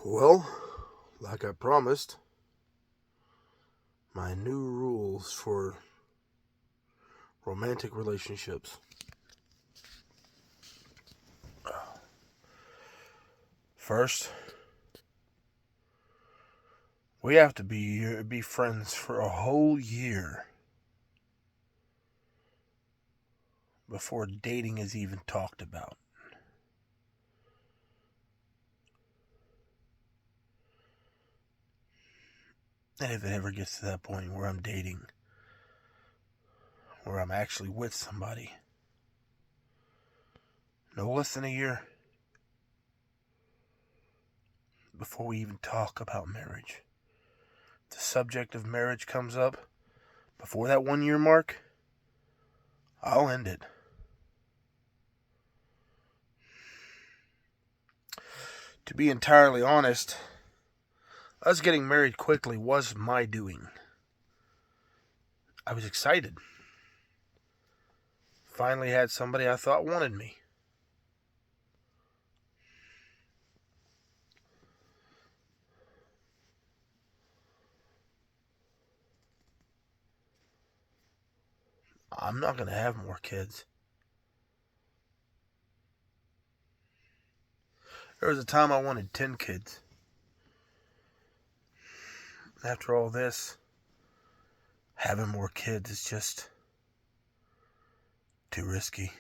Well, like I promised, my new rules for romantic relationships. First, we have to be friends for a whole year before dating is even talked about. And if it ever gets to that point where I'm dating, where I'm actually with somebody, no less than a year before we even talk about marriage. If the subject of marriage comes up before that 1 year mark, I'll end it. To be entirely honest, us getting married quickly was my doing. I was excited. Finally had somebody I thought wanted me. I'm not going to have more kids. There was a time I wanted 10 kids. After all this, having more kids is just too risky.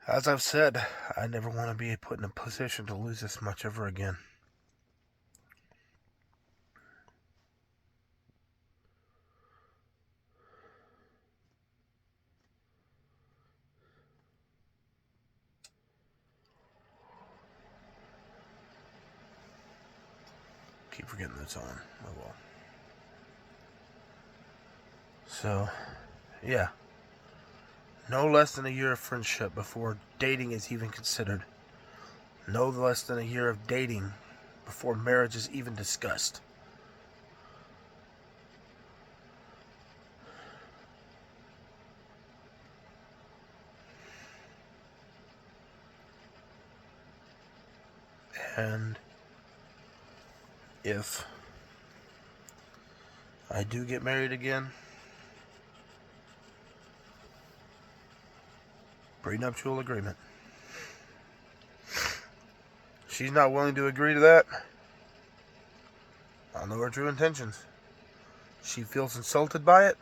As I've said, I never want to be put in a position to lose this much ever again. Keep forgetting that's on. Oh well. So, yeah. No less than a year of friendship before dating is even considered. No less than a year of dating before marriage is even discussed. And if I do get married again, prenuptial agreement. She's not willing to agree to that. I know her true intentions. She feels insulted by it,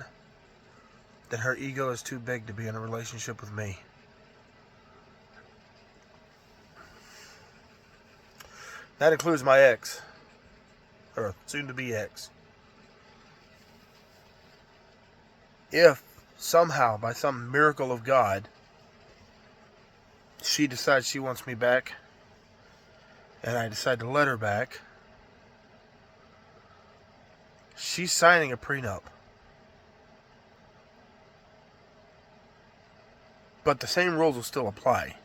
then her ego is too big to be in a relationship with me. That includes my ex, or soon-to-be ex. If somehow, by some miracle of God, she decides she wants me back, and I decide to let her back, she's signing a prenup. But the same rules will still apply.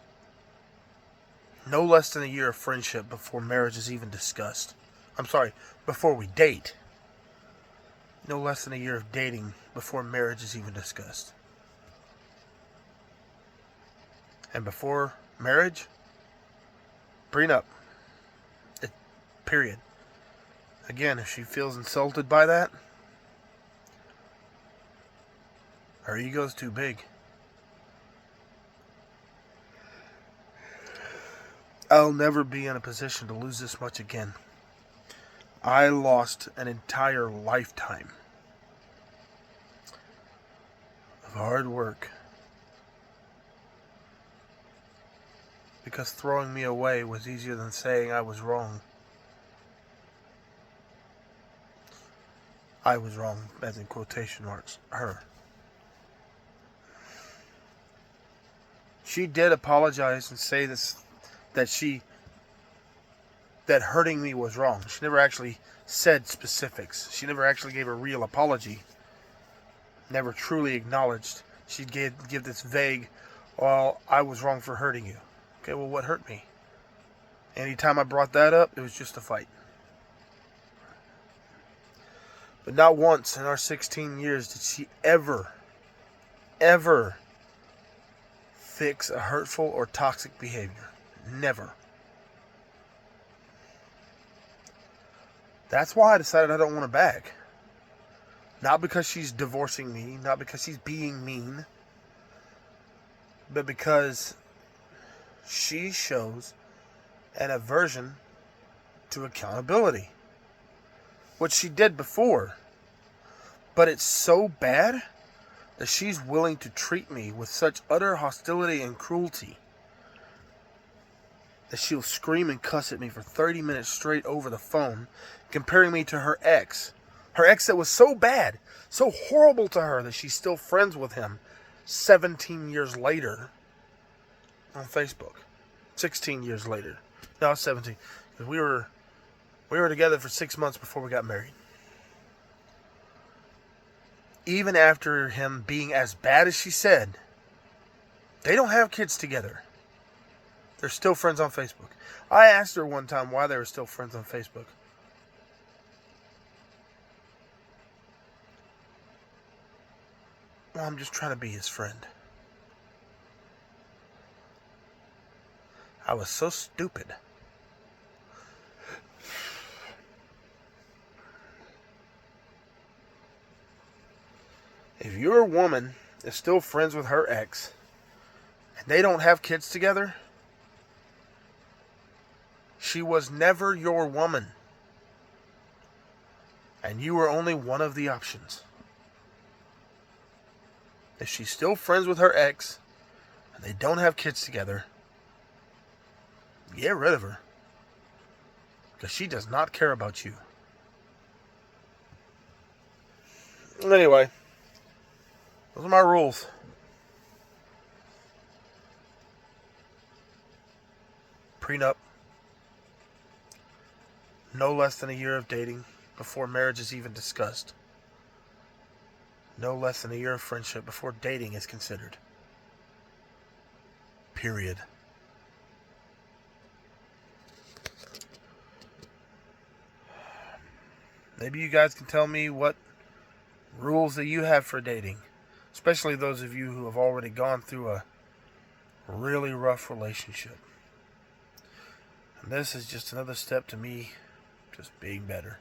No less than a year of friendship before marriage is even discussed. I'm sorry, before we date. No less than a year of dating before marriage is even discussed. And before marriage, prenup. Period. Again, if she feels insulted by that, her ego's too big. I'll never be in a position to lose this much again. I lost an entire lifetime of hard work because throwing me away was easier than saying I was wrong. I was wrong, as in quotation marks, her. She did apologize and say this, that hurting me was wrong. She never actually said specifics. She never actually gave a real apology. Never truly acknowledged. She'd give this vague, well, I was wrong for hurting you. Okay, well, what hurt me? Anytime I brought that up, it was just a fight. But not once in our 16 years did she ever fix a hurtful or toxic behavior. Never. That's why I decided I don't want her back. Not because she's divorcing me, not because she's being mean, but because she shows an aversion to accountability, which she did before. But it's so bad that she's willing to treat me with such utter hostility and cruelty that she'll scream and cuss at me for 30 minutes straight over the phone, comparing me to her ex. Her ex that was so bad, so horrible to her that she's still friends with him 17 years later on Facebook. 16 years later. No, 17. Because we were together for 6 months before we got married. Even after him being as bad as she said, they don't have kids together. They're still friends on Facebook. I asked her one time why they were still friends on Facebook. Well, I'm just trying to be his friend. I was so stupid. If your woman is still friends with her ex and they don't have kids together, she was never your woman. And you were only one of the options. If she's still friends with her ex and they don't have kids together, get rid of her. Because she does not care about you. Anyway, those are my rules. Prenup. No less than a year of dating before marriage is even discussed. No less than a year of friendship before dating is considered. Period. Maybe you guys can tell me what rules that you have for dating. Especially those of you who have already gone through a really rough relationship. And this is just another step to me just being better.